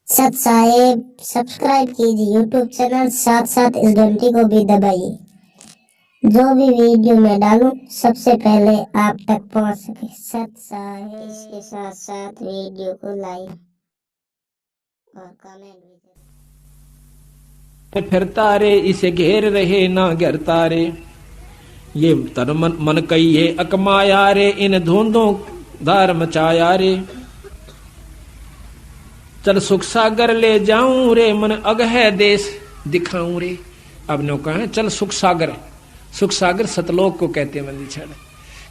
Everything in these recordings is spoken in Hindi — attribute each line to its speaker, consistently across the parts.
Speaker 1: सत साहेब सब्सक्राइब कीजिए यूट्यूब चैनल, साथ साथ इस घंटी को भी दबाइए, जो भी वीडियो मैं डालूं सबसे पहले आप तक पहुंच सके। सत साहेब, इसके साथ साथ वीडियो को लाइक और कमेंट भी।
Speaker 2: फिरता रे इसे घेर रहे ना घेरता रे, ये तन मन कहिए अकमाया रे, इन धुंधों धार मचाया रे। चल सुख सागर ले जाऊं रे, मन अगह देश दिखाऊं रे। अब नो कहें चल सुख सागर, सुख सागर सतलोक को कहते हैं। मंदी छड़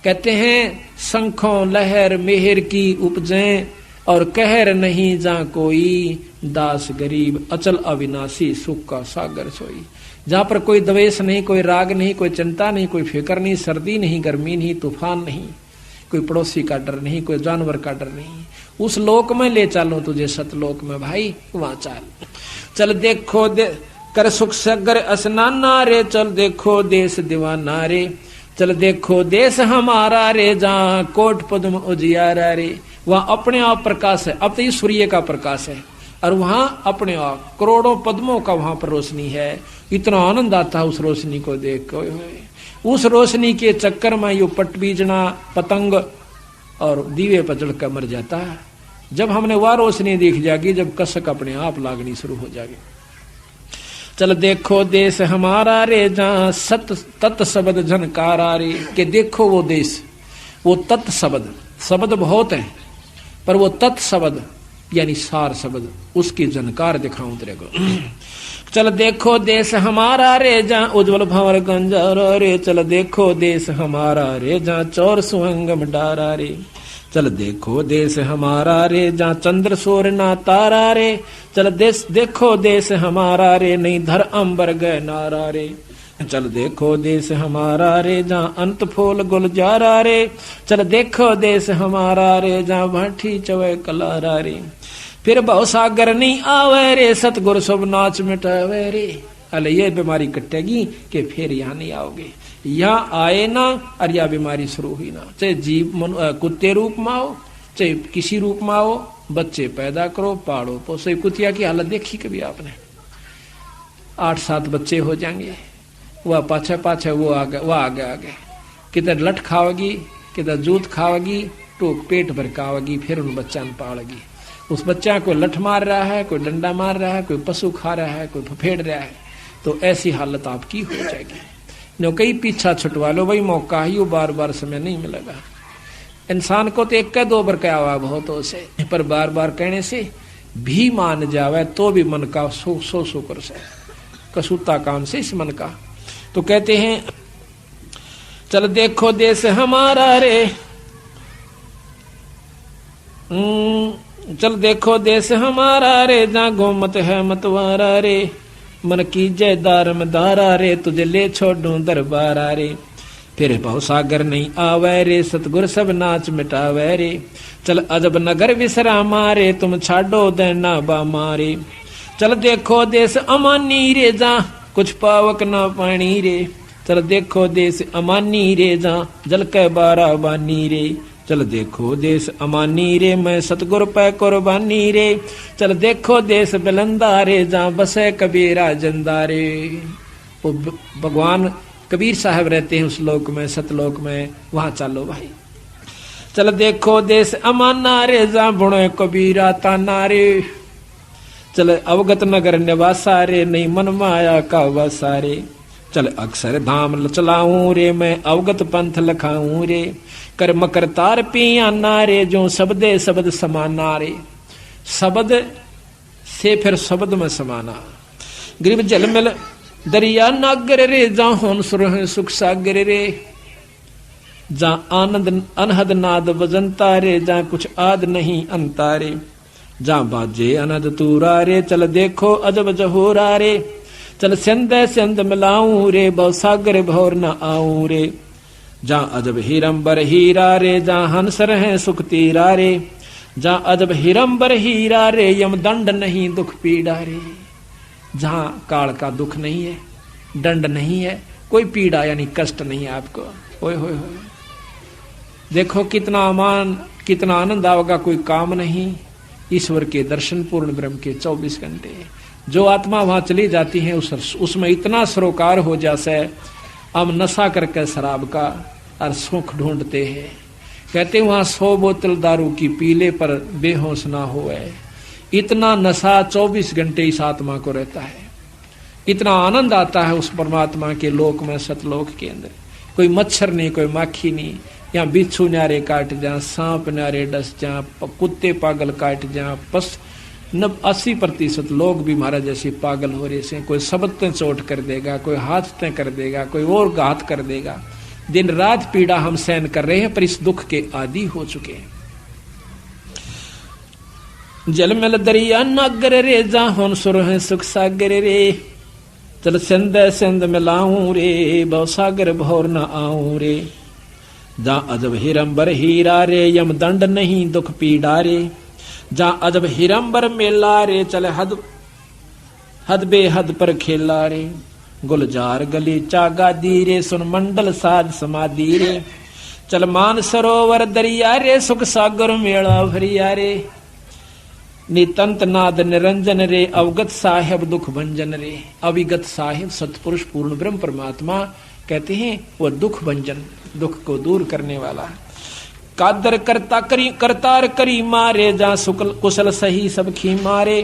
Speaker 2: कहते हैं शंखों लहर मेहर की उपजें, और कहर नहीं जा कोई, दास गरीब अचल अविनाशी, सुख का सागर सोई। जहां पर कोई द्वेष नहीं, कोई राग नहीं, कोई चिंता नहीं, कोई फिक्र नहीं, सर्दी नहीं, गर्मी नहीं, तूफान नहीं, कोई पड़ोसी का डर नहीं, कोई जानवर का डर नहीं, उस लोक में ले चलो तुझे सतलोक में भाई, वहां चल देखो कर सुख सागर स्नाना रे, चल देखो देश दीवाना रे, चल देखो देश हमारा रे, जहां कोट पद्म उजियारा रे। वहां अपने आप प्रकाश है, अब तो ये सूर्य का प्रकाश है, और वहां अपने आप करोड़ों पद्मों का वहां पर रोशनी है। इतना आनंद आता है उस रोशनी को देख कर। उस रोशनी के चक्कर में यू पटबीजना पतंग और दीवे पर चढ़कर मर जाता है। जब हमने वह रोशनी दिख जाएगी, जब कसक अपने आप लागनी शुरू हो जाएगी। चल देखो देश हमारा रे, जहां सत तत् शब्द झनकारा रे, के देखो वो देश, वो तत् शब्द, शब्द बहुत है पर वो तत् शब्द यानी सार शब्द, उसकी झनकार दिखाऊं तेरे को। चल देखो देश हमारा रे, जहां उज्जवल भंवर गंजारा रे, चल देखो देश हमारा रे, जहां चौर सुहंगम डारा रे, चल देखो देश हमारा रे, जहां चंद्र सूर्य ना तारा रे, चल देश देखो देश हमारा रे, नहीं धर अंबर गए नारा रे, चल देखो देश हमारा रे, जहां अंत फूल गुलजारा रे, चल देखो देश हमारा रे, जहां भाठी चवे कलारा रे। फिर बहु सागर नहीं आवे रे, सतगुरु सब नाच मिटावे रे। अले ये बीमारी कटेगी कि फिर यहाँ नहीं आओगे, यहाँ आए ना और यह बीमारी शुरू हुई ना। चाहे जीव कुत्ते रूप में आओ, चाहे किसी रूप में आओ, बच्चे पैदा करो, पाड़ो पोसो। कुतिया की हालत देखी कभी आपने? 8-7 बच्चे हो जाएंगे, वह पाछे पाछे वो आगे किधर लठ खाओगी, किधर जूत खाओगी, टोक पेट भर खाओगी, फिर उन बच्चा पाड़ेगी। उस बच्चा को लठ मार रहा है, कोई डंडा मार रहा है, कोई पशु खा रहा है, कोई फफेड़ रहा है, तो ऐसी हालत आपकी हो जाएगी। नो कई पीछा छुटवा लो भाई, मौका ही बार बार समय नहीं मिलेगा। इंसान को तो 1-2 बार कहा हुआ बहुत उसे, पर बार बार कहने से भी मान जावे तो भी मन का सो कर से कसूता काम से इस मन का। तो कहते हैं चल देखो देश हमारा रे, चल देखो देश हमारा रे, जहां गोमत है मतवारा रे, मन की जय दारम दारा रे, तुझे ले छोड़ू दरबारा रे। फिर बहु सागर नहीं आवे रे, सतगुर सब नाच मिटावे रे, चल अजब नगर विश्रामा रे, तुम छाडो देना बामा रे। चल देखो देश अमानी रे, जहां कुछ पावक ना पानी रे, चल देखो देश अमानी रे, जहां जल के बारा बानी रे, चल देखो देश अमानी रे, मैं सतगुर पे कुर्बानी रे, चल देखो देश बिलंदा रे, जहां बसे कबीरा जिंदा रे। वो भगवान कबीर साहब रहते हैं उस लोक में, सतलोक में, वहां चलो भाई। चल देखो देश अमाना रे, जहां बुणे कबीरा ताना रे, चल अवगत नगर निवासा रे, नहीं मन माया का वसा रे, चल अक्षर धाम चलाऊं रे, मैं अवगत पंथ लखाऊं रे, कर मकर तार पियाना रे, जो शब्दे शब्द समाना रे। शब्द से फिर शब्द में समाना। ग्रीब जल मिल दरिया नागर रे, जहां होन सुरह सुख सागर रे, जहां आनंद अनहद नाद बजंता रे, जहां कुछ आद नहीं अंता रे, जहां बाजे अनद तूरा रे, चल देखो अजब जहोरा रे, चल सिंध सिंध मिलाऊं रे, बहु सागर भौर न आऊं रे, जहां अजब हीरंबर हीरा रे, जहां हंस रहे सुख तीरा रे, जहां अजब हीरंबर हीरा रे, यम दंड नहीं दुख पीड़ा रे। जहां काल का दुख नहीं है, दंड नहीं है, कोई पीड़ा यानी कष्ट नहीं है आपको। ओए होए होए, देखो कितना अमान, कितना आनंद आओगा, कोई काम नहीं, ईश्वर के दर्शन, पूर्ण ब्रह्म के 24 घंटे। जो आत्मा वहां चली जाती है उसमें इतना सरोकार हो जासे हम नशा करके शराब का और सुख ढूंढते हैं। कहते वहां 100 बोतल दारू की पीले पर बेहोश ना होए। इतना नशा 24 घंटे इस आत्मा को रहता है। इतना आनंद आता है उस परमात्मा के लोक में, सतलोक के अंदर। कोई मच्छर नहीं, कोई माखी नहीं, यहाँ बिच्छू न्यारे काट जा, सांप न्यारे डस जा, कुत्ते पागल काट जा, 80% लोग भी महाराज जैसे पागल हो रहे से। कोई शब्द ते चोट कर देगा, कोई हाथ ते कर देगा, कोई और घात कर देगा। दिन रात पीड़ा हम सहन कर रहे हैं, पर इस दुख के आदी हो चुके हैं। जलमल दरिया नागर रे जाहोन सुर है सुख सागर रे, चल सिंध सिंध मिलाऊं रे, बहु सागर भौर न आऊं रे। जा अजब हिरंबर हीरा रे, यम दंड नहीं दुख पीड़ा रे। जा अजब हिरंबर मेला रे, चल हद बेहद पर खेला रे। गुलजार गली चागा दी रे, सुन मंडल साज समाधि रे। चल मान सरोवर दरिया रे, सुख सागर मेला भरिया रे। नितंत नाद निरंजन रे, अवगत साहेब दुख भंजन रे। अविगत साहेब सतपुरुष पूर्ण ब्रह्म परमात्मा कहते हैं वो दुख भंजन, दुख को दूर करने वाला। कादर करता करी करतार करी मारे, जा सुकल कुशल सही सब खी मारे।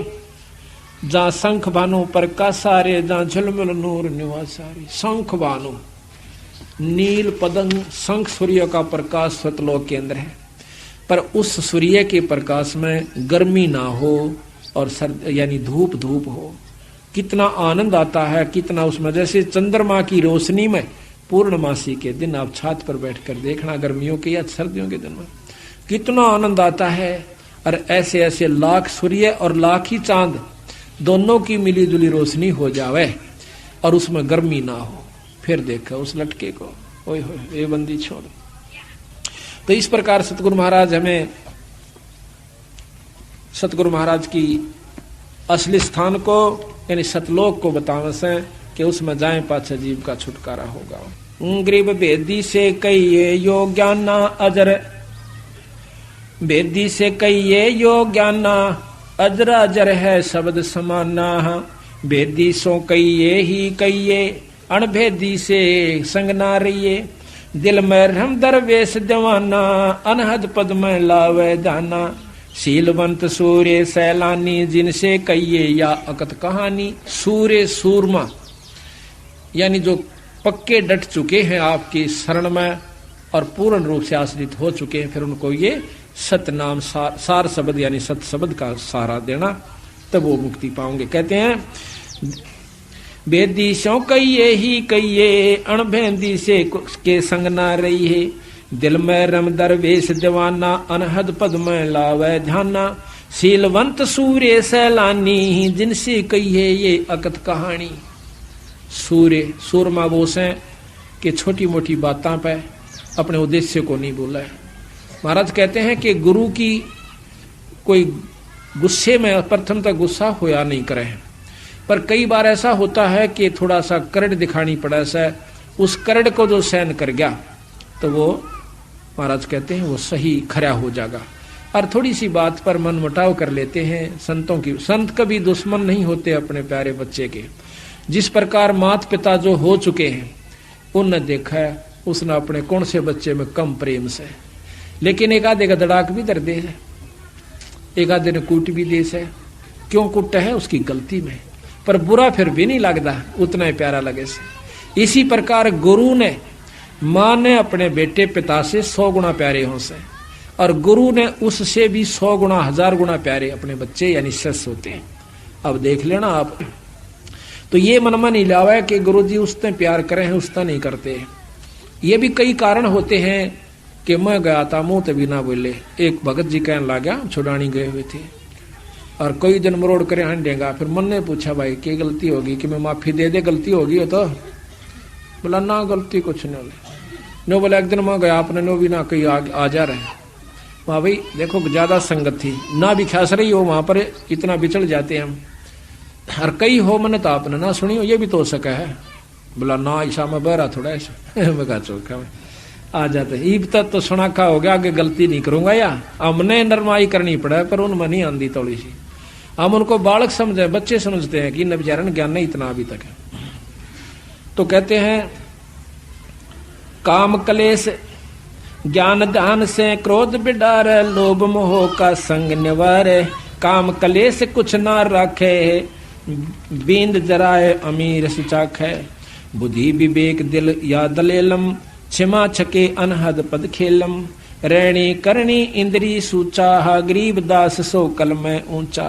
Speaker 2: जा शंख भानु पर कासारे, जा झुलमुल नूर निवासारे। शंख भानु नील पदंग शंख सूर्य का प्रकाश सतलोक के अंदर है, पर उस सूर्य के प्रकाश में गर्मी ना हो और सर्द यानी धूप धूप हो। कितना आनंद आता है, कितना उसमें जैसे चंद्रमा की रोशनी में पूर्णमासी के दिन आप छत पर बैठकर देखना, गर्मियों के या सर्दियों के दिन में कितना आनंद आता है। और ऐसे ऐसे लाख सूर्य और लाख ही चांद दोनों की मिली जुली रोशनी हो जावे और उसमें गर्मी ना हो, फिर देखो उस लटके को, ओए होए ये बंदी छोड़। तो इस प्रकार सतगुरु महाराज हमें सतगुरु महाराज की असली स्थान को यानी सतलोक को बतावे से कि उसमें जाए पाछे जीव का छुटकारा होगा। गरीब बेदी से कहिए यो ज्ञाना अजर, बेदी से कहिए यो ज्ञाना अजर अजर है शब्द समाना। बेदी सो कहिए ही कहिए अणभेदी से संग ना रहिए। दिल में रम दरवेश दीवाना, अनहद पद में लावे जाना। शीलवंत सूर्य सैलानी, जिनसे कहिए या अकत कहानी। सूर्य सूरमा यानी जो पक्के डट चुके हैं आपकी शरण में और पूर्ण रूप से आश्रित हो चुके हैं, फिर उनको ये सतनाम सार शब्द यानी सत शब्द का सहारा देना, तब वो मुक्ति पाओगे। कहते हैं बेदी सो कहिए ही कहिए अणभेदी से के संग ना रही है। दिल में रम दरवेश दीवाना, अनहद पद में लावे ध्याना। शीलवंत सूर्य सैलानी, जिनसे कहिए ये अकत कहानी। सूर्य सूरमा बोस है कि छोटी मोटी बातों पे अपने उद्देश्य को नहीं बोला है। महाराज कहते हैं कि गुरु की कोई गुस्से में प्रथम तक गुस्सा होया नहीं करे, पर कई बार ऐसा होता है कि थोड़ा सा करड़ दिखानी पड़ा सा, उस करड़ को जो सहन कर गया तो वो महाराज कहते हैं वो सही खरा हो जाएगा। और थोड़ी सी बात पर मन मुटाव कर लेते हैं संतों की। संत कभी दुश्मन नहीं होते अपने प्यारे बच्चे के। जिस प्रकार माता पिता जो हो चुके हैं उनने देखा है, उसने अपने कौन से बच्चे में कम प्रेम से, लेकिन एक आधे का दड़ाक भी दर दे है, एक आधे ने कूट भी दे से। क्यों कुट है? उसकी गलती में, पर बुरा फिर भी नहीं लगता, उतना ही प्यारा लगे से। इसी प्रकार गुरु ने माँ ने अपने बेटे पिता से 100 गुना प्यारे हो से, और गुरु ने उससे भी 100 गुना 1000 गुना प्यारे अपने बच्चे यानी शिष्य होते हैं। अब देख लेना आप, तो ये मन में नहीं लावा है कि गुरु जी उसने प्यार करे हैं उसने नहीं करते। ये भी कई कारण होते हैं कि मैं गया था मुंह तभी ना बोले। एक भगत जी कहने लगा, छुड़ानी गए हुए थे और कोई दिन मरोड़ करे हंडेगा। फिर मन ने पूछा भाई क्या गलती होगी कि मैं माफी दे दे, गलती होगी हो तो? बोला ना गलती कुछ नहीं होगी। नो बोला एक दिन मैं गया आपने नो भी ना कहीं आ जा रहे। वहाँ भाई देखो ज्यादा संगत थी ना भी खास रही हो, वहां पर इतना बिछड़ जाते हैं हम। और कई हो मैंने तो आपने ना सुनी हो, ये भी तो हो सका है। बोला ना ऐसा मैं बहरा थोड़ा ऐसा मैं कहा चौका में आ जाते। ईब तक तो सुनाखा हो गया, आगे गलती नहीं करूंगा या हमने नरमाई करनी पड़ा, पर उनमें नहीं आंदी थोड़ी सी। हम उनको बालक समझे, बच्चे समझते हैं कि न विचारण ज्ञान नहीं इतना अभी तक है। तो कहते हैं काम क्लेश ज्ञान ध्यान से क्रोध बिडार, लोभ मोह का संग निवार, काम क्लेश कुछ ना रखे, बींद जराए अमीर सुचाखे, बुद्धि विवेक दिल या दलेलम, क्षमा छके अनहद पद खेलम, रैणी करणी इंद्री सूचा, गरीब दास सो कल में ऊंचा।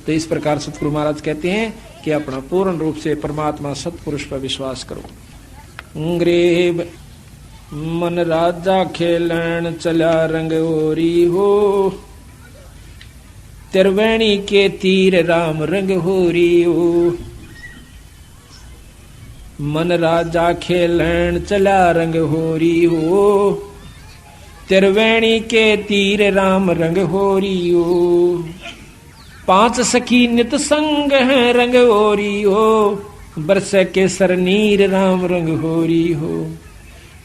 Speaker 2: तो इस प्रकार सतगुरु महाराज कहते हैं कि अपना पूर्ण रूप से परमात्मा सतपुरुष पर विश्वास करो। गरीब मन राजा खेलन चला रंग ओरी हो, त्रिवेणी के तीर राम रंग होरी हो। मन राजा खेलन चला रंग होरी हो, त्रिवेणी के तीर राम रंग होरी हो। पांच सखी नित संग है रंग होरी हो, बरस के सरनीर राम रंग होरी हो।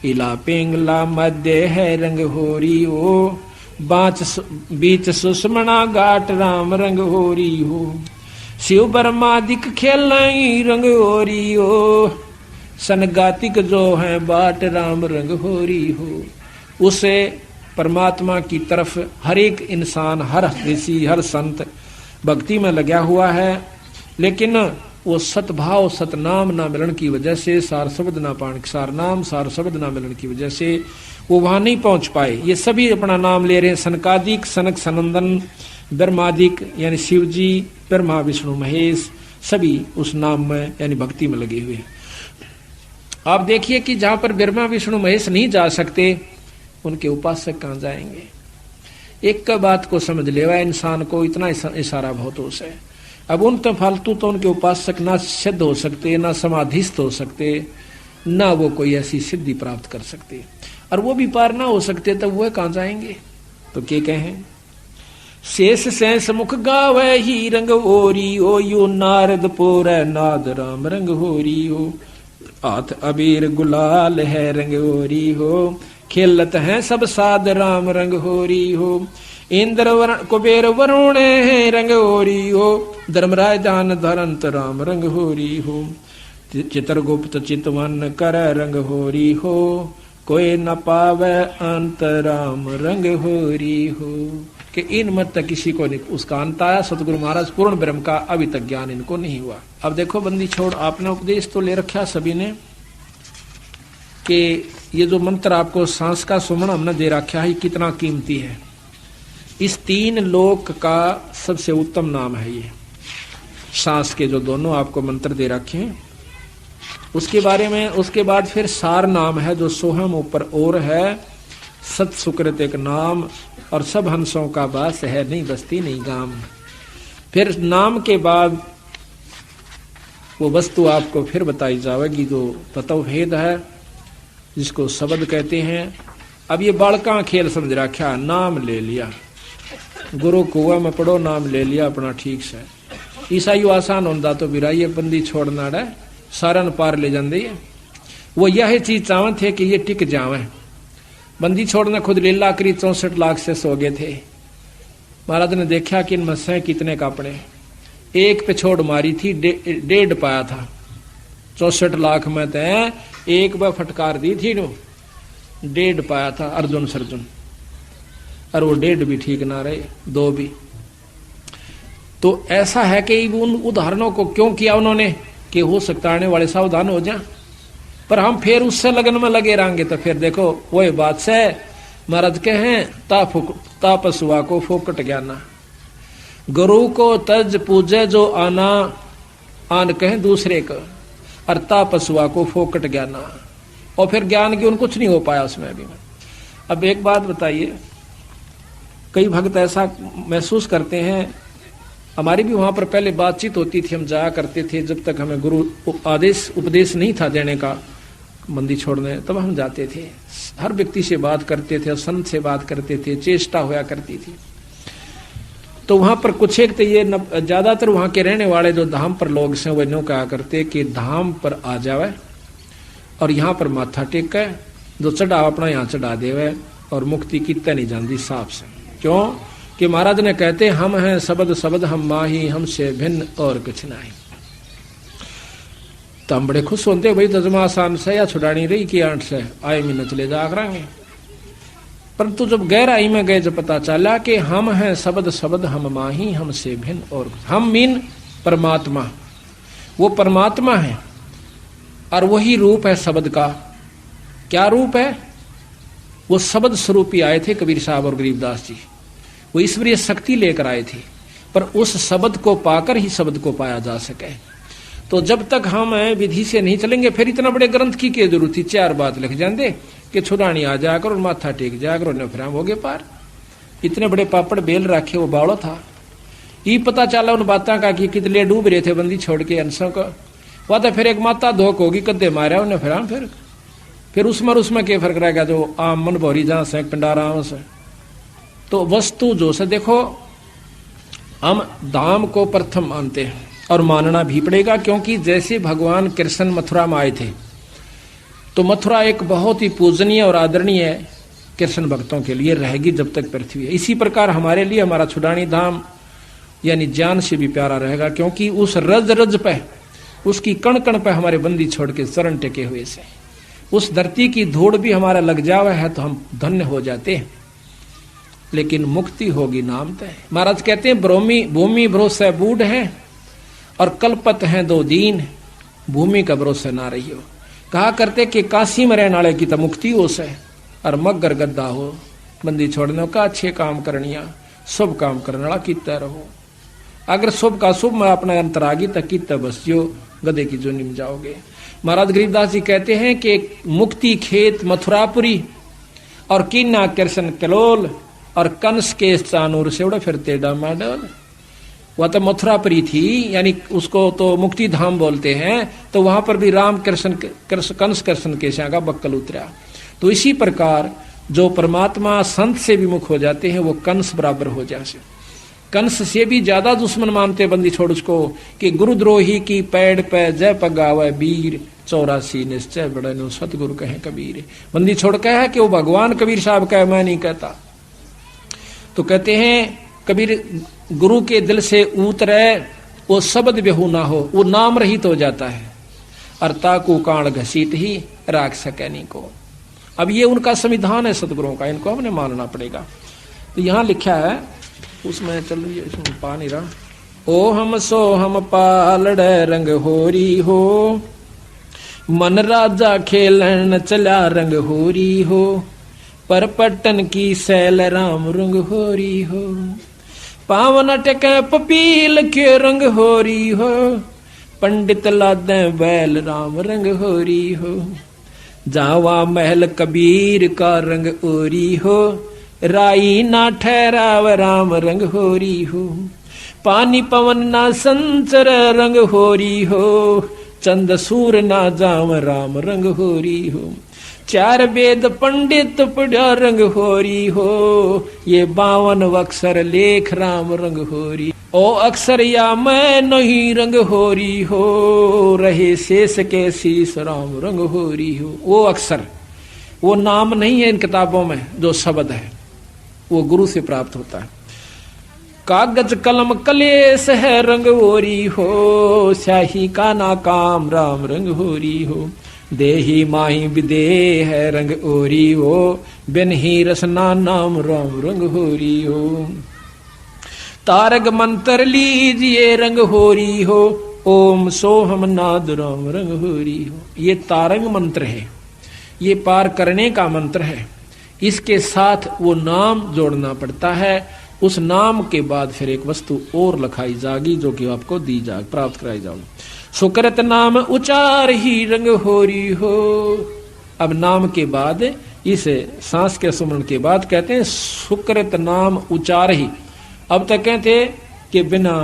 Speaker 2: इला पिंगला मध्य है रंग होरी हो, बीच सुषमना घाट राम रंग होरी हो। शिव बर्मादिक खेलाई रंग होरी हो, सनगातिक जो है बाट राम रंग होरी हो। उसे परमात्मा की तरफ हर एक इंसान, हर ऋषि, हर संत भक्ति में लगा हुआ है, लेकिन वो सतभाव सतनाम ना मिलन की वजह से, सार शब्द ना पान, सार नाम सार शब्द ना मिलन की वजह से वो वहां नहीं पहुंच पाए। ये सभी अपना नाम ले रहे हैं, सनकादिक, सनक सनंदन, ब्रह्मादिक यानी शिव जी, ब्रह्मा विष्णु महेश, सभी उस नाम में यानी भक्ति में लगे हुए हैं। आप देखिए कि जहां पर ब्रह्मा विष्णु महेश नहीं जा सकते, उनके उपासक कहां जाएंगे। एक का बात को समझ लेवा इंसान को, इतना इशारा बहुत होश है। अब उन तो फालतू तो उनके उपासक ना सिद्ध हो सकते, ना समाधिस्थ हो सकते, ना वो कोई ऐसी सिद्धि प्राप्त कर सकते, और वो भी पार ना हो सकते, तब वो कहां जाएंगे। तो क्या कहें, शेष शेष मुख गावे ही रंग होरी हो, यो नारद पोर नाद राम रंग होरी हो। हाथ अबीर गुलाल है रंग होरी हो, खेलत है सब साध राम रंग होरी हो। इंद्र वरण कुबेर वरुण है रंग होरी हो, धर्मराज दान धरंत राम रंग होरी हो। चित्रगुप्त चितवन कर रंग होरी हो, कोई न पावे अंत राम रंग होरी हो। कि इन मत तक किसी को नहीं उसका अंत आया। सतगुरु महाराज पूर्ण ब्रह्म का अभी तक ज्ञान इनको नहीं हुआ। अब देखो बंदी छोड़, आपने उपदेश तो ले रखा सभी ने कि ये जो मंत्र आपको सांस का सुमन हमने दे रखा है, कितना कीमती है। इस तीन लोक का सबसे उत्तम नाम है ये सांस के जो दोनों आपको मंत्र दे रखे हैं। उसके बारे में उसके बाद फिर सार नाम है जो सोहम ऊपर और है, सत सुकृत एक नाम, और सब हंसों का बास है, नहीं बस्ती नहीं गाम। फिर नाम के बाद वो वस्तु आपको फिर बताई जाएगी जो तत्व भेद है, जिसको शब्द कहते हैं। अब ये बालका खेल समझ रखा, नाम ले लिया, गुरु कुआ में पढ़ो, नाम ले लिया अपना ठीक से। ईसाई आसान होता तो बिराइये बंदी छोड़ना है, सारन पार ले जाते है। वो यह चीज चाहते थे कि ये टिक जावे। बंदी छोड़ना खुद लीला करी, 64 लाख से सो गए थे। महाराज ने देखा कि इन मस्से कितने कापड़े, एक पे छोड़ मारी थी, 1.5 पाया था। 64 लाख में तय एक बार फटकार दी थी, नो 1.5 पाया था अर्जुन सर्जुन, और वो 1.5 भी ठीक ना रहे, 2 भी। तो ऐसा है कि उन उदाहरणों को क्यों किया उन्होंने कि हो सकता आने वाले सावधान हो जाए, पर हम फिर उससे लगन में लगे रहेंगे तो फिर देखो वही बात से महाराज के हैं, तापसुआ को फोकट ज्ञाना, गुरु को तज पूजे जो आना, आन कहें दूसरे को, और तापसुआ को फोकट ज्ञाना। और फिर ज्ञान की उन कुछ नहीं हो पाया उसमें भी। अब एक बात बताइए, कई भक्त ऐसा महसूस करते हैं, हमारी भी वहां पर पहले बातचीत होती थी, हम जाया करते थे जब तक हमें गुरु आदेश उपदेश नहीं था देने का मंदी छोड़ने, तब हम जाते थे, हर व्यक्ति से बात करते थे, संत से बात करते थे, चेष्टा होया करती थी। तो वहां पर कुछ एक तो ये ज्यादातर वहां के रहने वाले जो धाम पर लोग हैं वो नो कहा करते कि धाम पर आ जावे और यहाँ पर माथा टेके जो चढ़ाव अपना यहाँ चढ़ा देवे और मुक्ति कितने नहीं जानती साफ से। क्यों कि महाराज ने कहते हम हैं शब्द शब्द हम माही, हमसे भिन्न और कुछ नहीं। तो हम बड़े खुश होते भाई तजमा आसान से या छुड़ानी रही कि 8 से आए महीने चले जा करेंगे। परंतु जब गहराई में गए जब पता चला कि हम हैं शब्द शब्द हम माही, हमसे भिन्न और हम मीन परमात्मा, वो परमात्मा है और वही रूप है शब्द का। क्या रूप है? वो शब्द स्वरूपी आए थे कबीर साहब और गरीबदास जी, वो ईश्वरीय शक्ति लेकर आए थे, पर उस शब्द को पाकर ही शब्द को पाया जा सके। तो जब तक हम विधि से नहीं चलेंगे फिर इतना बड़े ग्रंथ की क्या जरूरत थी? 4 बात लिख जाते कि छुड़ानी आ जाकर और माथा टेक जाकर और फिर हम हो गए पार। इतने बड़े पापड़ बेल रखे वो बाड़ो था। ये पता चला उन बातों का कि कितने डूब रहे थे बंदी छोड़ के अंशों का। वह तो फिर एक माता धोक होगी कद्दे मारा उन्हें फिर उसमें क्या फर्क रहेगा जो आम मन भौरी जहां से पिंडारा से। तो वस्तु जो से देखो हम धाम को प्रथम मानते हैं और मानना भी पड़ेगा, क्योंकि जैसे भगवान कृष्ण मथुरा में आए थे तो मथुरा एक बहुत ही पूजनीय और आदरणीय कृष्ण भक्तों के लिए रहेगी जब तक पृथ्वी है। इसी प्रकार हमारे लिए हमारा छुड़ानी धाम यानी जान से भी प्यारा रहेगा, क्योंकि उस रज रज पे उसकी कण कण पे हमारे बंदी छोड़ के शरण टेके हुए से उस धरती की धूड़ भी हमारा लग जावा है तो हम धन्य हो जाते हैं। लेकिन मुक्ति होगी नाम तय। महाराज कहते हैं भूमि भरोसा बूढ़ है और कल्पत हैं 2 दीन, भूमि का भरोसा ना रही हो। कहा करते कि काशी में रहने वाले की तो मुक्ति हो से और मगर गद्दा हो बंदी छोड़ने का अच्छे काम करनिया शुभ काम करने वाला कितना रहो। अगर शुभ का शुभ में अपना अंतरागी तक कितना बस जो गधे की जो निम जाओगे। महाराज गरीबदास जी कहते हैं कि मुक्ति खेत मथुरापुरी और कीना कृष्ण कलोल और कंस के चानूर से उड़े फिरते डामाडोल। वह तो मथुरापुरी थी यानी उसको तो मुक्ति धाम बोलते हैं, तो वहां पर भी राम कृष्ण कंस कृष्ण के का बक्कल उतरा। तो इसी प्रकार जो परमात्मा संत से विमुख हो जाते हैं वो कंस बराबर हो जाते। कंस से भी ज्यादा दुश्मन मानते बंदी छोड़ उसको कि गुरुद्रोही की पैड़ पे जय पगावे वीर 84 निश्चय बड़े नो सतगुरु कहे कबीर। बंदी छोड़ कहे कि वो भगवान कबीर साहब कहे, मैं नहीं कहता। तो कहते हैं कबीर गुरु के दिल से उतरे वो शब्द बेहू ना हो, वो नाम रहित हो जाता है। अर्ता को काण घसीट ही राख सके नहीं को। अब ये उनका संविधान है सतगुरुओं का, इनको हमने मानना पड़ेगा। तो यहाँ लिखा है उसमें चल रही है, इसमें पा नहीं रहा। ओ हम सो हम पालड़े रंग होरी हो, मन राजा खेलन चला रंग होरी हो, पर पट्टन की सैल राम रंग होरी हो, पावन टके पपील के रंग होरी हो, पंडित लादे बैल राम रंग होरी हो, जावा महल कबीर का रंग ओरी हो, राई ना ठहराव राम रंग होरी हो, पानी पवन ना संचर रंग होरी हो, चंद सूर ना जाम राम रंग होरी हो, 4 वेद पंडित पढ़ा रंग होरी हो, ये 52 अक्षर लेख राम रंग होरी। ओ अक्षर या मैं नहीं रंग होरी हो, रहे शेष के शीश राम रंग होरी हो। वो अक्षर वो नाम नहीं है इन किताबों में, जो शब्द है वो गुरु से प्राप्त होता है। कागज कलम कलेश है रंग होरी हो, स्याही का नाकाम राम रंग होरी हो, देही माही विदेह है रंग ओरी हो, बिन ही रसना नाम राम रंग होरी हो, तारक मंत्र लीजिए रंग होरी हो, ओम सोहम नाद राम रंग होरी हो। ये तारक मंत्र है, ये पार करने का मंत्र है। इसके साथ वो नाम जोड़ना पड़ता है। उस नाम के बाद फिर एक वस्तु और लिखाई जाएगी जो कि आपको दी जाए, प्राप्त कराई जाएगी। सुकृत नाम उचार ही रंग होरी हो। अब नाम के बाद इस सांस के सुमरण के बाद कहते हैं सुकृत नाम उचार ही। अब तक कहते कि बिना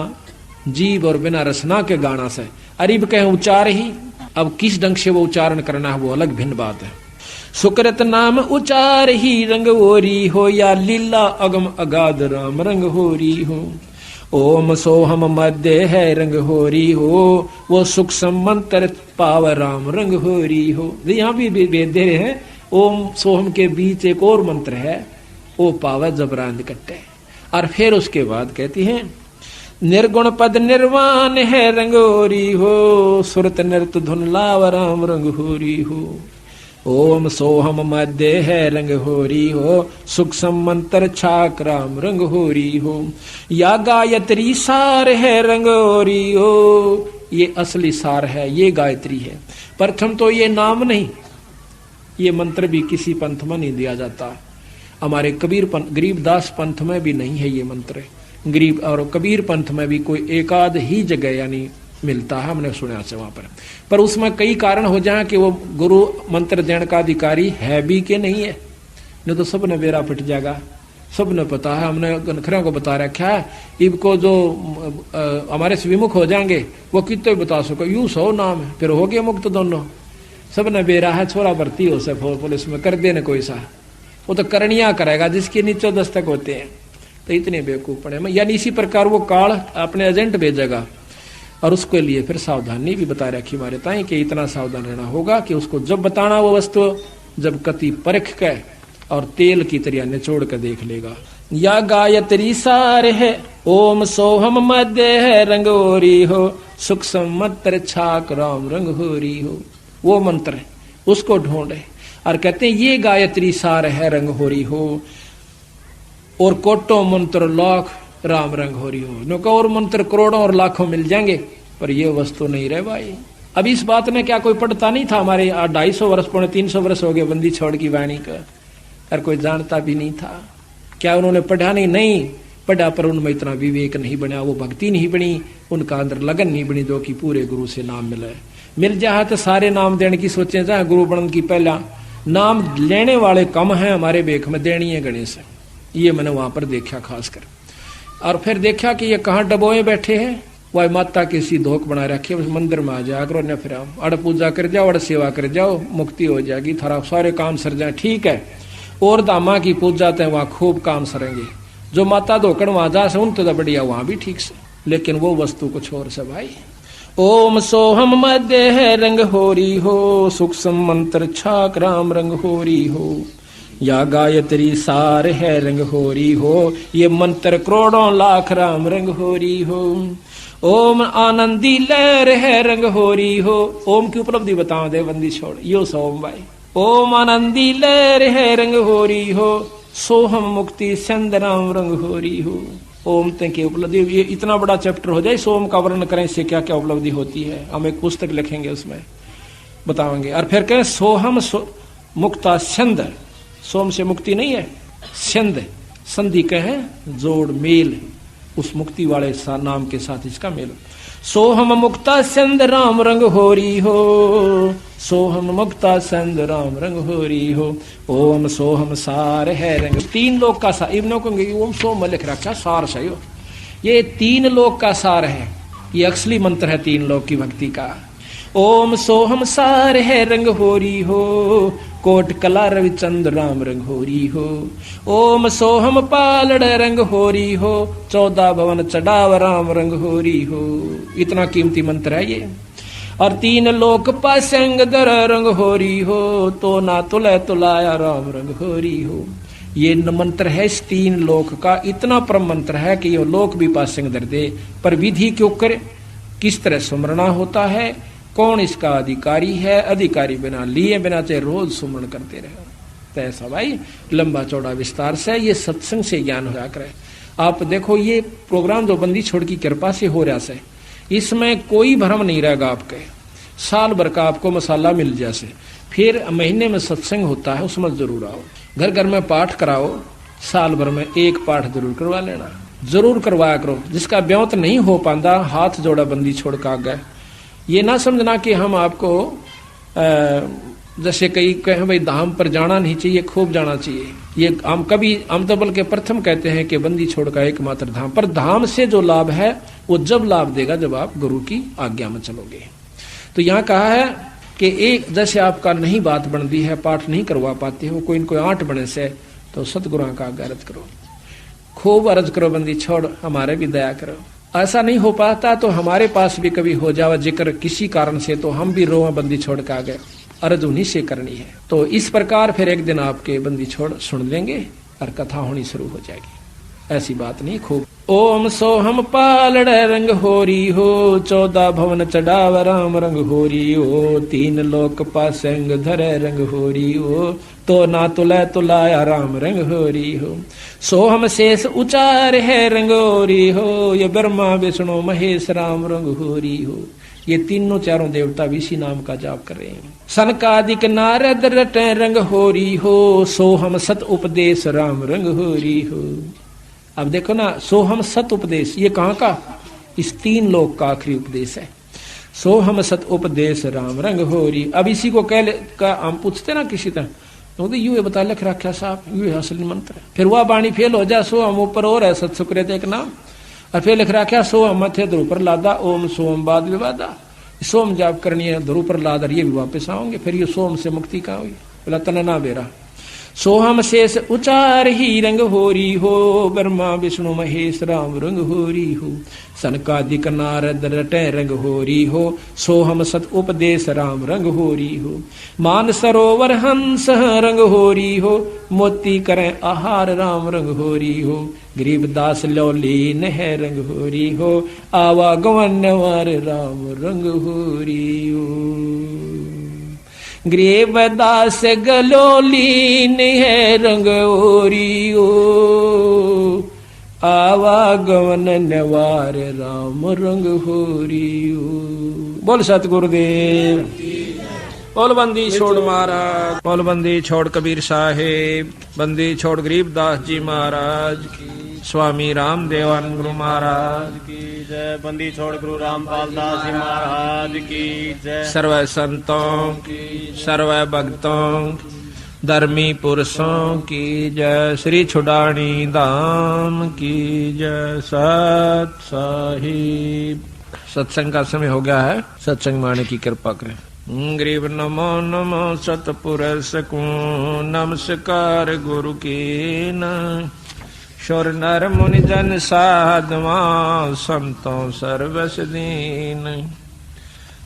Speaker 2: जीव और बिना रसना के गाना से, अरिब कहें उचार ही। अब किस ढंग से वो उच्चारण करना है वो अलग भिन्न बात है। सुकृत नाम उचार ही रंग होरी हो, या लीला अगम अगाध राम रंग होरी हो। ओम सोहम मध्य है रंग होरी हो, वो सुख मंत्र पाव राम रंग होरी हो। यहाँ भी वेद दे रहे हैं ओम सोहम के बीच एक और मंत्र है, ओ पावे जबरांद कट्टे। और फिर उसके बाद कहती है निर्गुण पद निर्वाण है रंगोरी हो, सुरत नृत धुन लाव राम रंग होरी हो। ओम सोहम मध्य है रंग होरी हो, सूक्ष्म मंत्र छाक राम रंग होरी हो। या गायत्री सार है रंग होरी हो, ये असली सार है, ये गायत्री है। प्रथम तो ये नाम नहीं, ये मंत्र भी किसी पंथ में नहीं दिया जाता। हमारे गरीबदास पंथ में भी नहीं है ये मंत्र। गरीब और कबीर पंथ में भी कोई एकाध ही जगह यानी मिलता है, हमने सुना से वहां पर उसमें कई कारण हो जाए कि वो गुरु मंत्र देने का अधिकारी है भी कि नहीं है, नहीं तो सबने बेरा पिट जाएगा। सबने पता है, हमने गनखरों को बता रखा है। इनको जो हमारे से विमुख हो जाएंगे वो कितने बता सको, यू 100 नाम है, फिर हो गए मुक्त दोनों। सबने बेरा है, छोरा भर्ती हो से पुलिस में कर देने कोई सा, वो तो करनिया करेगा जिसके नीचे दस्तक होते हैं। तो इतने बेवकूफ पड़े, यानी इसी प्रकार वो काल अपने एजेंट भेजेगा और उसके लिए फिर सावधानी भी बता रखी हमारे ताई कि इतना सावधान रहना होगा कि उसको जब बताना वो वस्तु जब कति परख के और तेल की तरह निचोड़ कर देख लेगा। या गायत्री सार है, ओम सोहम मध्य है रंग होरी हो, सूक्ष्म मंत्र छाक राम रंग होरी हो। वो मंत्र है, उसको ढूंढे और कहते हैं ये गायत्री सार है रंग होरी हो, और कोटों मंत्र लाख राम रंग होरी हो। नो और मंत्र करोड़ों और लाखों मिल जाएंगे, पर ये वस्तु नहीं रहे भाई। अब इस बात में क्या कोई पढ़ता नहीं था? हमारे 250 वर्ष 350 वर्ष हो गए बंदी छोड़ की वाणी का, और कोई जानता भी नहीं था। क्या उन्होंने पढ़ा? नहीं पढ़ा, पर उनमें इतना विवेक नहीं बना, वो भक्ति नहीं बनी, उनका अंदर लगन नहीं बनी जो कि पूरे गुरु से नाम मिल जाए तो सारे नाम देने की सोचे जाए। गुरु बनने की पहला नाम लेने वाले कम है हमारे बेख में, देनी है गणेश। ये मैंने वहां पर देखा खासकर। और फिर देखा कि ये कहाँ डबोए बैठे हैं, वह माता की सी धोख बना रखे, उस मंदिर में आ जाया करो, न फिर अड़ पूजा कर जाओ, अड़ सेवा कर जाओ, मुक्ति हो जाएगी, थारा सारे काम सर जाए। ठीक है, और दामा की पूजा तो वहां खूब काम सरेंगे। जो माता धोकड़ वहां जा से उन तो बढ़िया वहां भी ठीक से, लेकिन वो वस्तु कुछ और से भाई। ओम सोहम मध्य है रंग होरी हो, सूक्ष्म मंत्र छाक राम रंग होरी हो। या गायत्री सार है रंग होरी हो, ये मंत्र करोड़ों लाख राम रंग होरी हो। ओम आनंदी लहर है रंग होरी हो। ओम की उपलब्धि बताओ दे बंदी छोड़, यो सोम भाई। ओम आनंदी लहर है रंग होरी हो, सोहम मुक्ति संद राम रंग होरी हो। ओम तक की उपलब्धि, ये इतना बड़ा चैप्टर हो जाए सोम का वर्णन करें, इससे क्या क्या उपलब्धि होती है, हम एक पुस्तक लिखेंगे उसमें बताएंगे। और फिर कहें सोहम मुक्ता संद, सोम से मुक्ति नहीं है, संद संधि कहें जोड़ मेल, उस मुक्ति वाले नाम के साथ इसका मेल। सोहम मुक्ता संद राम रंग होरी हो, सोहम मुक्ता संद राम रंग होरी हो। ओम सोहम सार है रंग, 3 लोक का सार, इब्नों को ओम सोम लिख रखा सार सही हो, ये 3 लोक का सार है, ये असली मंत्र है 3 लोक की भक्ति का। ओम सोहम सार है रंग होरी हो, कोट कला रविचंद राम रंग होरी हो। ओम सोहम पालड़ रंग होरी हो, 14 भवन चढ़ाव राम रंग होरी हो। इतना कीमती मंत्र है ये। और 3 लोक पासंग दर रंग होरी हो, तो ना तुले तुलाया राम रंग होरी हो। ये मंत्र है इस 3 लोक का, इतना परम मंत्र है कि ये लोक भी पासंग दर दे। पर विधि क्यों करे, किस तरह सुमरना होता है, कौन इसका अधिकारी है, अधिकारी बिना लिए बिना चाहे रोज सुमरण करते रहे। तो ऐसा भाई लंबा चौड़ा विस्तार से ये सत्संग से ज्ञान हो करे। आप देखो ये प्रोग्राम जो बंदी छोड़ की कृपा से हो रहा है, इसमें कोई भ्रम नहीं रहेगा आपके। साल भर का आपको मसाला मिल जैसे, फिर महीने में सत्संग होता है उसमें जरूर आओ, घर घर में पाठ कराओ, साल भर में 1 पाठ जरूर करवा लेना, जरूर करवाया करो। जिसका ब्याह नहीं हो पाता हाथ जोड़ा बंदी छोड़ का गए। ये ना समझना कि हम आपको जैसे कई कहें भाई धाम पर जाना नहीं चाहिए, खूब जाना चाहिए। ये हम तो बल्कि प्रथम कहते हैं कि बंदी छोड़ का एकमात्र धाम, पर धाम से जो लाभ है वो जब लाभ देगा जब आप गुरु की आज्ञा में चलोगे। तो यहाँ कहा है कि एक जैसे आपका नहीं बात बनती है, पाठ नहीं करवा पाते हो, कोई इनको 8 बने से, तो सतगुरु का आज्ञा अर्ज करो, खूब अर्ज करो, बंदी छोड़ हमारे भी दया करो। ऐसा नहीं हो पाता तो हमारे पास भी कभी हो जावा जिक्र किसी कारण से, तो हम भी रोआ बंदी छोड़ के आ गए, अर्ज उन्हीं से करनी है। तो इस प्रकार फिर एक दिन आपके बंदी छोड़ सुन लेंगे और कथा होनी शुरू हो जाएगी। ऐसी बात नहीं, खूब। ओम सोहम पालड़ रंग होरी हो, 14 भवन चढ़ाव राम रंग होरी हो, 3 लोक पासंग धरे रंग होरी हो, तो ना तुला तुलाया राम रंग होरी हो। सोहम शेष उचार है रंग होरी हो, ये ब्रह्मा विष्णु महेश राम रंग होरी हो। ये तीनों चारों देवता भी इसी नाम का जाप कर रहे हैं। सनकादिक नारद रटे रंग होरी हो, सोहम सत उपदेश राम रंग होरी हो। अब देखो ना, सोहम सत उपदेश ये कहाँ का? इस 3 लोक का आखिरी उपदेश है। सोहम सत उपदेश राम रंग होरी। अब इसी को का हम पूछते ना किसी तरह, तो यू बता लिख रखा साहब, यू असली मंत्र है। फिर वह बाणी फेल हो जाए, सोहम ऊपर और है सत सुकृत एक नाम, और फिर लिख रखा सोहम मथे ध्रुव पर लादा, ओम सोम बाद विवादा। सोम जाप करनी है, ध्रुव पर लादा, ये भी वापस आओगे। फिर ये सोम से मुक्ति कहाँ हुई? बोला तनना बेरा। सोहम शेष उचार ही रंग होरी हो, ब्रह्मा विष्णु महेश राम रंग होरी हो। सनकादिक नारद रटे रंग होरी हो, सोहम सत उपदेश राम रंग होरी हो। मान सरोवर हंस रंग होरी हो, मोती करें आहार राम रंग होरी हो। गरीबदास लौलीन है रंग होरी हो, आवागमन राम रंग होरी हो। गरीबदास गलोलीन है रंग होरी हो, आवागमन नवार राम रंग होरी हो। बोल सतगुरुदेव, बोल बंदी छोड़ महाराज, बोल बंदी छोड़ कबीर साहेब, बंदी छोड़ गरीबदास जी महाराज की, स्वामी रामदेवानंद गुरु महाराज की जय। बंदी छोड़ गुरु रामपाल दास जी महाराज की जय। सर्व संतों की, सर्व भक्तों, धर्मी पुरुषों की जय। श्री छुड़ानी धाम की जय। सत साहिब। सत्संग का समय हो गया है, सत्संग माने की कृपा करें। गरीब नमो नमो सतपुरुष को नमस्कार गुरु की न। शोर नर मुनि जन साधवा संतों सर्वस दीन।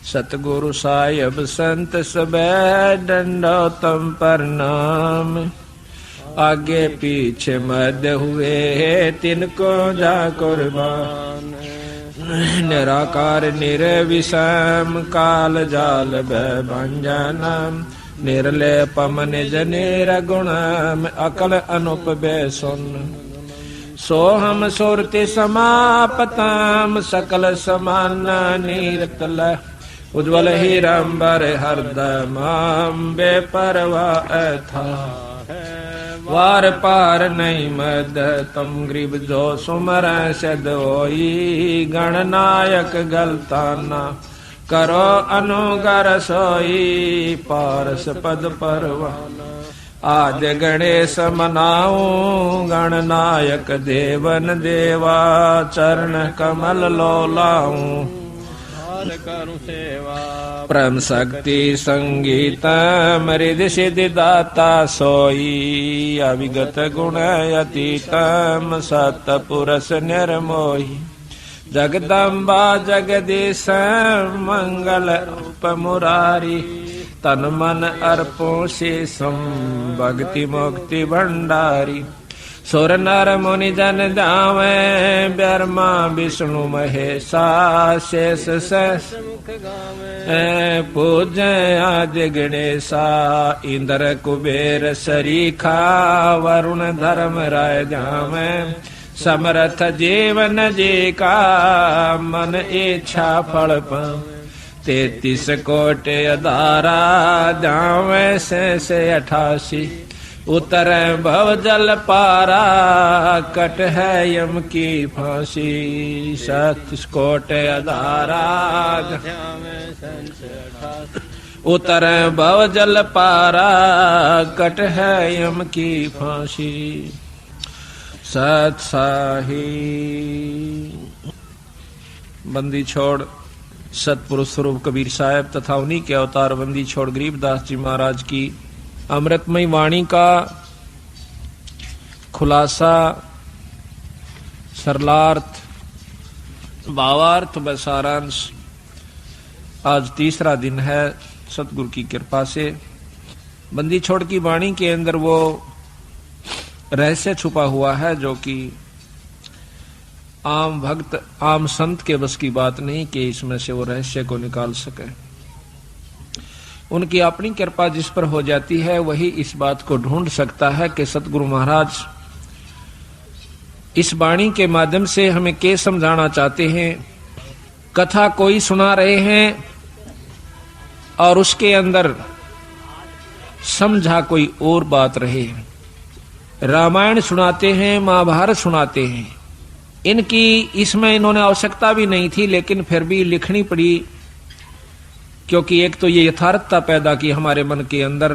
Speaker 2: सतगुरु साहिब संत सबे दंडोतम प्रणाम। आगे पीछे मद हुए तिनको जा कुर्बान। निराकार निर्विषम काल जाल भंजनम। निर्लेपम निज निर्गुणम अकल अनुप बेसुन। सोहम सुरति समापतम सकल समान नीरतल। उज्ज्वल हीरंबर हरदम बेपरवाह था। वार पार नहीं मद तम गरीब जो सुमर सद होई। गणनायक गलताना करो अनुगर सोई। पारस पद परवाना आद गणेश मनाऊ। गणनायक देवन देवा चरण कमल लोलाऊं। करूं सेवा परम शक्ति संगीत मृद सिद्धि दाता सोई। अविगत गुण अतीतम सत पुरुष निर्मोही। जगदम्बा जगदीश मंगल रूप मुरारी। तन मन अर्पों शेषम भक्ति मुक्ति भंडारी। सुर नर मुनि जन जावे ब्रह्मा विष्णु महेशा। शेष शेष पूज्य आदि गणेशा। इंद्र कुबेर सरीखा वरुण धर्म राय जावे। समर्थ जीवन जी का मन इच्छा फल पावे। 33 कोटि अधारा जावे से 88। उतर भव जल पारा कट है यम की फांसी। 37 कोटि अधारा उतर भव जल पारा कट है यम की फांसी। सत साही। बंदी छोड़ सतपुरुष स्वरूप कबीर साहब तथा उन्हीं के अवतार बंदी छोड़ गरीबदास जी महाराज की अमृतमयी वाणी का खुलासा, सरलार्थ, भावार्थ व सारांश आज तीसरा दिन है सतगुरु की कृपा से बंदी छोड़ की वाणी के अंदर वो रहस्य छुपा हुआ है जो कि आम भक्त आम संत के बस की बात नहीं कि इसमें से वो रहस्य को निकाल सके। उनकी अपनी कृपा जिस पर हो जाती है वही इस बात को ढूंढ सकता है कि सतगुरु महाराज इस वाणी के माध्यम से हमें क्या समझाना चाहते हैं। कथा कोई सुना रहे हैं और उसके अंदर समझा कोई और बात रहे। रामायण सुनाते हैं, महाभारत सुनाते हैं, इनकी इसमें इन्होंने आवश्यकता भी नहीं थी, लेकिन फिर भी लिखनी पड़ी, क्योंकि एक तो ये यथार्थता पैदा की हमारे मन के अंदर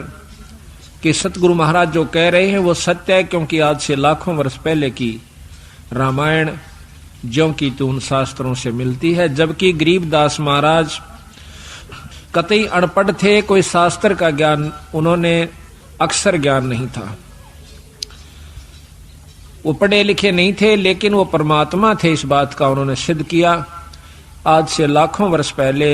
Speaker 2: कि सतगुरु महाराज जो कह रहे हैं वो सत्य है, क्योंकि आज से लाखों वर्ष पहले की रामायण ज्यों की तो उन शास्त्रों से मिलती है। जबकि गरीबदास महाराज कतई अनपढ़ थे, कोई शास्त्र का ज्ञान उन्होंने अक्षर ज्ञान नहीं था, वो पढ़े लिखे नहीं थे, लेकिन वो परमात्मा थे, इस बात का उन्होंने सिद्ध किया। आज से लाखों वर्ष पहले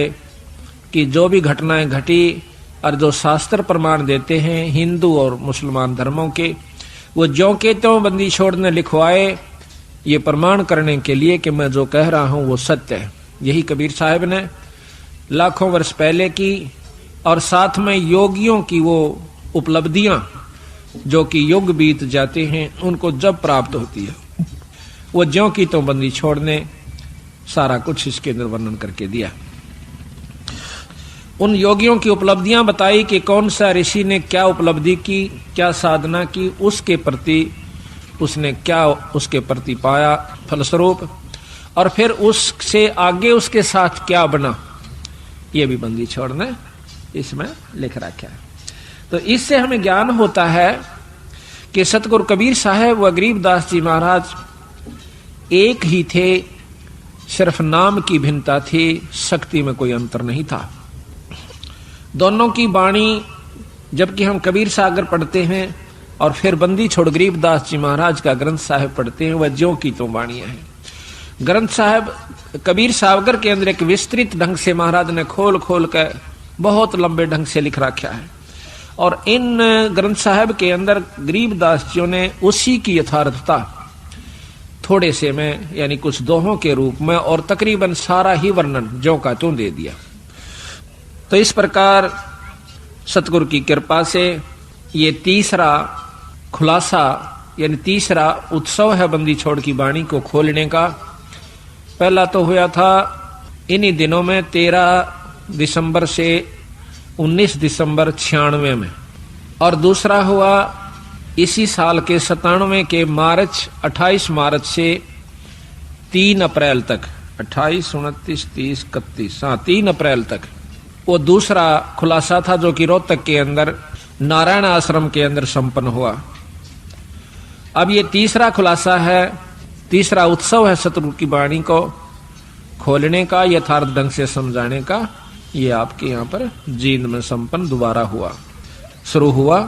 Speaker 2: की जो भी घटनाएं घटी और जो शास्त्र प्रमाण देते हैं हिंदू और मुसलमान धर्मों के, वो ज्यों के त्यों बंदी छोड़ ने लिखवाए, ये प्रमाण करने के लिए कि मैं जो कह रहा हूं वो सत्य है। यही कबीर साहब ने लाखों वर्ष पहले की, और साथ में योगियों की वो उपलब्धियां जो कि युग बीत जाते हैं उनको जब प्राप्त होती है, वो ज्यों की तो बंदी छोड़ने सारा कुछ इसके अंदर वर्णन करके दिया। उन योगियों की उपलब्धियां बताई कि कौन सा ऋषि ने क्या उपलब्धि की, क्या साधना की, उसके प्रति उसने क्या उसके प्रति पाया फलस्वरूप, और फिर उससे आगे उसके साथ क्या बना, ये भी बंदी छोड़ ने इसमें लिख रखा है। तो इससे हमें ज्ञान होता है कि सतगुरु कबीर साहब व गरीबदास जी महाराज एक ही थे, सिर्फ नाम की भिन्नता थी, शक्ति में कोई अंतर नहीं था। दोनों की वाणी, जबकि हम कबीर सागर पढ़ते हैं और फिर बंदी छोड़ गरीबदास जी महाराज का ग्रंथ साहिब पढ़ते हैं, वह ज्यों की तो वाणियां हैं। ग्रंथ साहिब कबीर सागर के अंदर एक विस्तृत ढंग से महाराज ने खोल खोल कर बहुत लंबे ढंग से लिख रखा है, और इन ग्रंथ साहिब के अंदर गरीबदास जी ने उसी की यथार्थता थोड़े से में यानी कुछ दोहों के रूप में और तकरीबन सारा ही वर्णन ज्यों का त्यों दे दिया। तो इस प्रकार सतगुरु की कृपा से ये तीसरा खुलासा यानी तीसरा उत्सव है बंदी छोड़ की वाणी को खोलने का। पहला तो हुआ था इन्हीं दिनों में 13 दिसंबर से 19 दिसंबर 96 में, और दूसरा हुआ इसी साल के 97 के मार्च 28 मार्च से 3 अप्रैल तक, 28, 29, 30, 31, 3 अप्रैल तक वो दूसरा खुलासा था जो कि रोहतक के अंदर नारायण आश्रम के अंदर संपन्न हुआ। अब ये तीसरा खुलासा है, तीसरा उत्सव है सतगुरु की वाणी को खोलने का, यथार्थ ढंग से समझाने का। ये आपके यहाँ पर जींद में संपन्न दोबारा हुआ, शुरू हुआ।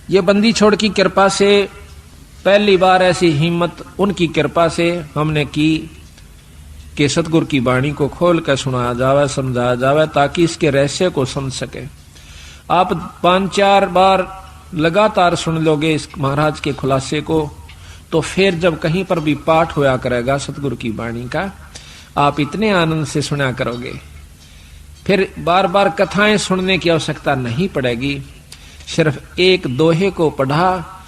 Speaker 2: ये बंदी छोड़ की कृपा से पहली बार ऐसी हिम्मत उनकी कृपा से हमने की कि सतगुरु की वाणी को खोल कर सुनाया जावे, समझाया जावे, ताकि इसके रहस्य को समझ सके। आप 5-4 बार लगातार सुन लोगे इस महाराज के खुलासे को, तो फिर जब कहीं पर भी पाठ होया करेगा सतगुरु की वाणी का, आप इतने आनंद से सुना करोगे, फिर बार बार कथाएं सुनने की आवश्यकता नहीं पड़ेगी। सिर्फ एक दोहे को पढ़ा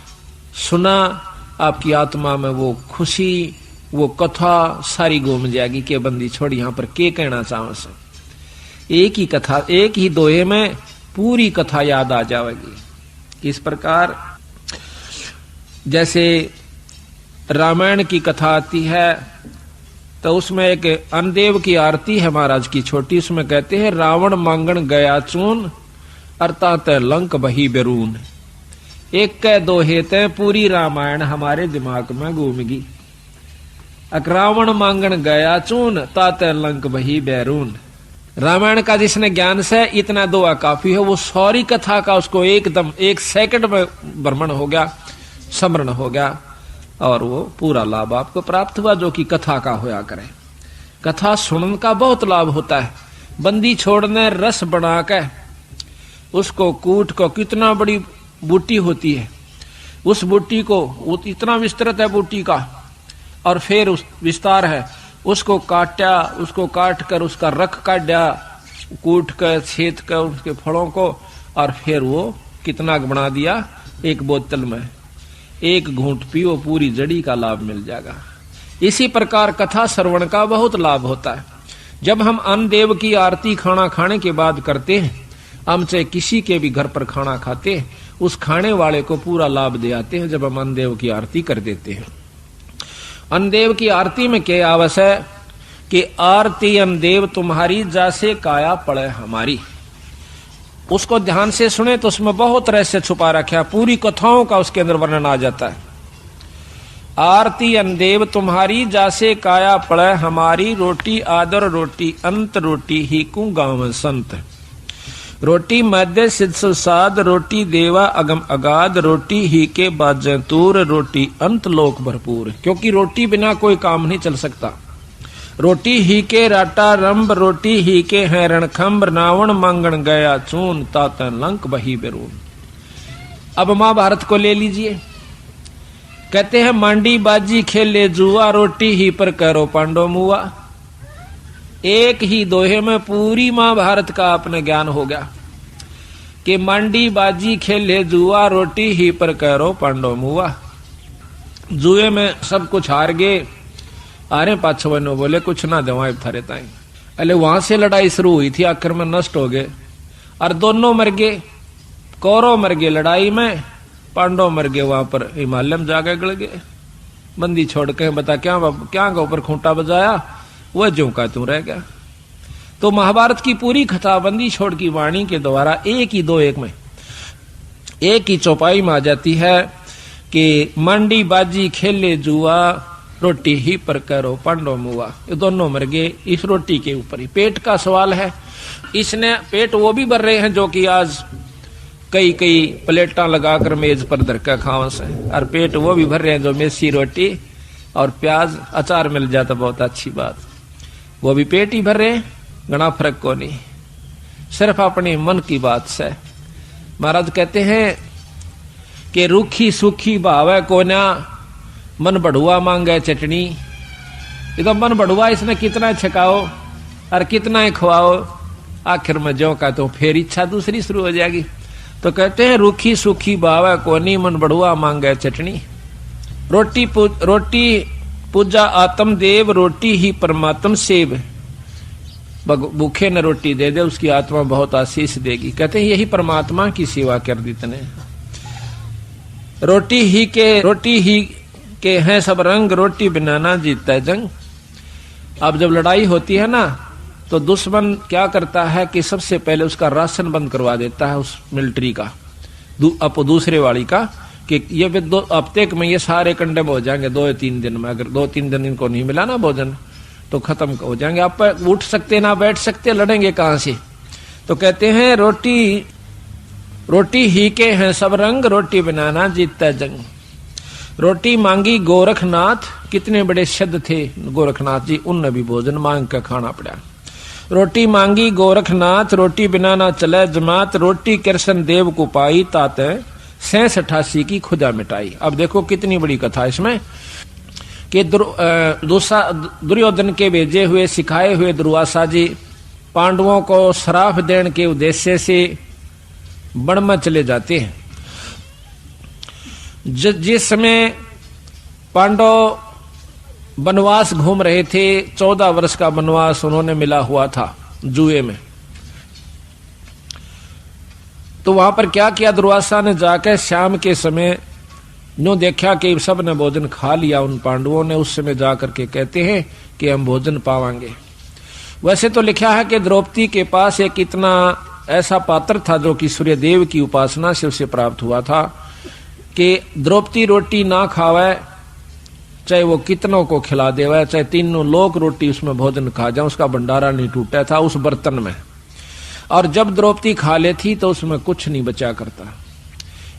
Speaker 2: सुना, आपकी आत्मा में वो खुशी, वो कथा सारी घूम जाएगी कि बंदी छोड़ यहाँ पर क्या कहना चाहो से। एक ही कथा, एक ही दोहे में पूरी कथा याद आ जाएगी। इस प्रकार जैसे रामायण की कथा आती है तो उसमें एक अनदेव की आरती है महाराज की छोटी, उसमें कहते हैं रावण मांगण गया चून अर्थात लंक बही बेरून। एक कह दो हेते पूरी रामायण हमारे दिमाग में घूमगी। रावण मांगण गया चून तात लंक बही बैरून। रामायण का जिसने ज्ञान से इतना दुआ काफी है, वो सारी कथा का उसको एकदम 1 सेकंड में भ्रमण हो गया, स्मरण हो गया, और वो पूरा लाभ आपको प्राप्त हुआ जो कि कथा का होया करे। कथा सुनने का बहुत लाभ होता है। बंदी छोड़ने रस बना के उसको कूट को, कितना बड़ी बूटी होती है, उस बूटी को, वो इतना विस्तृत है बूटी का, और फिर उस विस्तार है, उसको काटा, उसको काट कर उसका रख काटा, कूट कर छेद कर उसके फलों को, और फिर वो कितना बना दिया, एक बोतल में एक घूंट पियो, पूरी जड़ी का लाभ मिल जाएगा। इसी प्रकार कथा श्रवण का बहुत लाभ होता है। जब हम अन्न देव की आरती खाना खाने के बाद करते हैं, हम चाहे किसी के भी घर पर खाना खाते हैं, उस खाने वाले को पूरा लाभ दे आते हैं जब हम अन्न देव की आरती कर देते हैं। अन्न देव की आरती में क्या आवश्यक है कि आरती अन्न देव तुम्हारी जैसे काया पड़े हमारी, उसको ध्यान से सुने तो उसमें बहुत रहस्य छुपा रखा है, पूरी कथाओं का उसके अंदर वर्णन आ जाता है। आरती अन्न देव तुम्हारी जैसे काया पड़े हमारी, रोटी आदर रोटी अंत रोटी ही कु गाँव संत, रोटी मध्य सिद्ध सुसाद, रोटी देवा अगम अगाध, रोटी ही के बाजे तूर, रोटी अंत लोक भरपूर। क्योंकि रोटी बिना कोई काम नहीं चल सकता। रोटी ही के राटा रंभ, रोटी ही के हैं रणखंभ, रावण मांगण गया चून, तातन लंक बही बेरून। अब महाभारत को ले लीजिए, कहते हैं मांडी बाजी खेले जुआ, रोटी ही पर करो पांडव मुआ। एक ही दोहे में पूरी महाभारत का अपने ज्ञान हो गया कि मांडी बाजी खेले जुआ, रोटी ही पर करो पांडव मुआ। जुए में सब कुछ हार गए, आरे पाछवनो बोले कुछ ना दवाएं थारे ताई। अले वहां से लड़ाई शुरू हुई थी, आखिर में नष्ट हो गए और दोनों मर गए। कौरव मर गए लड़ाई में, पांडव मर गए वहां पर हिमालय में जाके गड़ गए। बंदी छोड़ के बता क्या क्या के ऊपर खूंटा बजाया, वह ज्यों का त्यों रह गया। तो महाभारत की पूरी कथा बंदी छोड़ की वाणी के द्वारा एक ही दो एक में, एक ही चौपाई में आ जाती है कि मंडी बाजी खेले जुआ, रोटी ही पर करो पांडव मुआ। ये दोनों मर गए इस रोटी के ऊपर ही। पेट का सवाल है, इसने पेट वो भी भर रहे हैं जो कि आज कई कई प्लेटा लगाकर मेज पर धरकर खाओ से, और पेट वो भी भर रहे हैं जो मेसी रोटी और प्याज अचार मिल जाता बहुत अच्छी बात, वो भी पेट ही भर रहे हैं, घना फर्क को नहीं, सिर्फ अपने मन की बात से। महाराज कहते हैं कि रूखी सूखी भावे कोना, मन बढ़ुआ मांगे चटनी। ये तो मन बढ़ुआ, इसने कितना छकाओ और कितना ही खुआओ, आखिर में जो का तो फिर इच्छा दूसरी शुरू हो जाएगी। तो कहते हैं रूखी सूखी भावे कोनी, मन बढ़ुआ मांगे चटनी। रोटी पूजा आत्म देव, रोटी ही परमात्म सेव। भूखे न रोटी दे दे, उसकी आत्मा बहुत आशीष देगी। कहते हैं यही परमात्मा की सेवा कर दी तने। रोटी ही के हैं सब रंग, रोटी बिना ना जीतता जंग। अब जब लड़ाई होती है ना, तो दुश्मन क्या करता है कि सबसे पहले उसका राशन बंद करवा देता है, उस मिलिट्री का, दूसरे वाली का, कि ये 2 हफ्ते में ये सारे कंडेम हो जाएंगे 2-3 दिन में। अगर 2-3 दिन इनको नहीं मिला ना भोजन तो खत्म हो जाएंगे। आप उठ सकते ना बैठ सकते, लड़ेंगे कहां से। तो कहते हैं रोटी ही के हैं सब रंग, रोटी बिना ना जीतता जंग। रोटी मांगी गोरखनाथ, कितने बड़े शब्द थे गोरखनाथ जी, उनने भी भोजन मांग कर खाना पड़ा। रोटी मांगी गोरखनाथ, रोटी बिना ना चले जमात, रोटी कृष्ण देव को पाई, तात 86 की खुदा मिटाई। अब देखो कितनी बड़ी कथा इसमें कि दुर्योधन के भेजे हुए सिखाए हुए दुर्वासा जी पांडवों को श्राप देने के उद्देश्य से वन में चले जाते हैं। जिस समय पांडव वनवास घूम रहे थे, 14 वर्ष का वनवास उन्होंने मिला हुआ था जुए में, तो वहां पर क्या किया दुर्वासा ने, जाकर शाम के समय नो देखा कि सब ने भोजन खा लिया उन पांडवों ने। उस समय जाकर के कहते हैं कि हम भोजन पावांगे। वैसे तो लिखा है कि द्रौपदी के पास एक इतना ऐसा पात्र था जो कि सूर्यदेव की उपासना से उसे प्राप्त हुआ था कि द्रौपदी रोटी ना खावे, चाहे वो कितनों को खिला देवे, चाहे 3 लोग रोटी उसमें भोजन खा जाए, उसका भंडारा नहीं टूटा था उस बर्तन में। और जब द्रौपदी खा लेती तो उसमें कुछ नहीं बचा करता।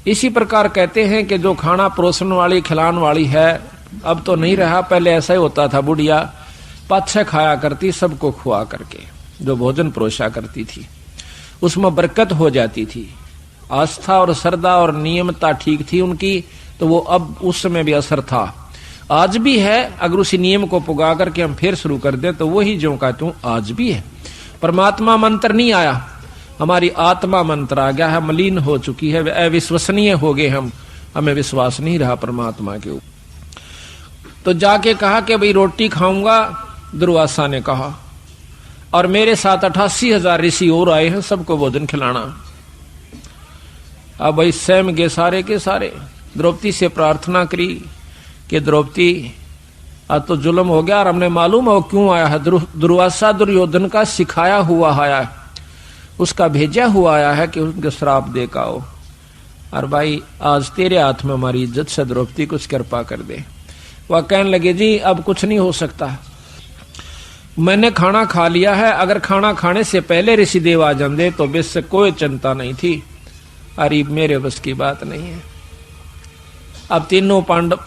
Speaker 2: इसी प्रकार कहते हैं कि जो खाना परोसन वाली खिलाने वाली है अब तो नहीं रहा, पहले ऐसा ही होता था, बुढ़िया पाछे खाया करती सबको खुआ करके, जो भोजन परोसा करती थी। उसमें बरकत हो जाती थी। आस्था और श्रद्धा और नियमता ठीक थी उनकी, तो वो अब उस समय भी असर था, आज भी है। अगर उसी नियम को पुगा करके हम फिर शुरू कर दें तो वही जो कहता हूं आज भी है। परमात्मा मंत्र नहीं आया, हमारी आत्मा मंत्र आ गया है, मलिन हो चुकी है, अविश्वसनीय हो गए हम, हमें विश्वास नहीं रहा परमात्मा के ऊपर। तो जाके कहा कि भाई रोटी खाऊंगा, दुर्वासा ने कहा, और मेरे साथ 88,000 ऋषि और आए हैं, सबको भोजन खिलाना। अब भाई स्वयं के सारे के सारे द्रौपदी से प्रार्थना करी कि द्रौपदी आज तो जुल्म हो गया, और हमने मालूम है वो क्यों आया है। दुर्वासा दुर्योधन का सिखाया हुआ आया है, उसका भेजा हुआ आया है कि उनके श्राप दे का हो। और भाई आज तेरे हाथ में हमारी इज्जत से द्रौपदी कुछ कृपा कर दे। वह कहने लगे जी अब कुछ नहीं हो सकता, मैंने खाना खा लिया है, अगर खाना खाने से पहले ऋषिदेव आ जाते तो बेशक कोई चिंता नहीं थी, अरे मेरे बस की बात नहीं है। अब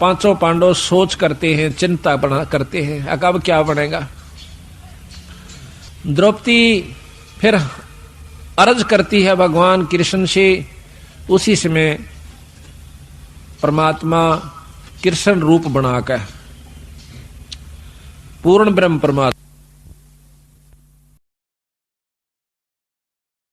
Speaker 2: पांचों पांडव सोच करते हैं, चिंता करते हैं, अब क्या बनेगा। द्रौपदी फिर अर्ज करती है भगवान कृष्ण से। उसी समय परमात्मा कृष्ण रूप बनाकर पूर्ण ब्रह्म परमात्मा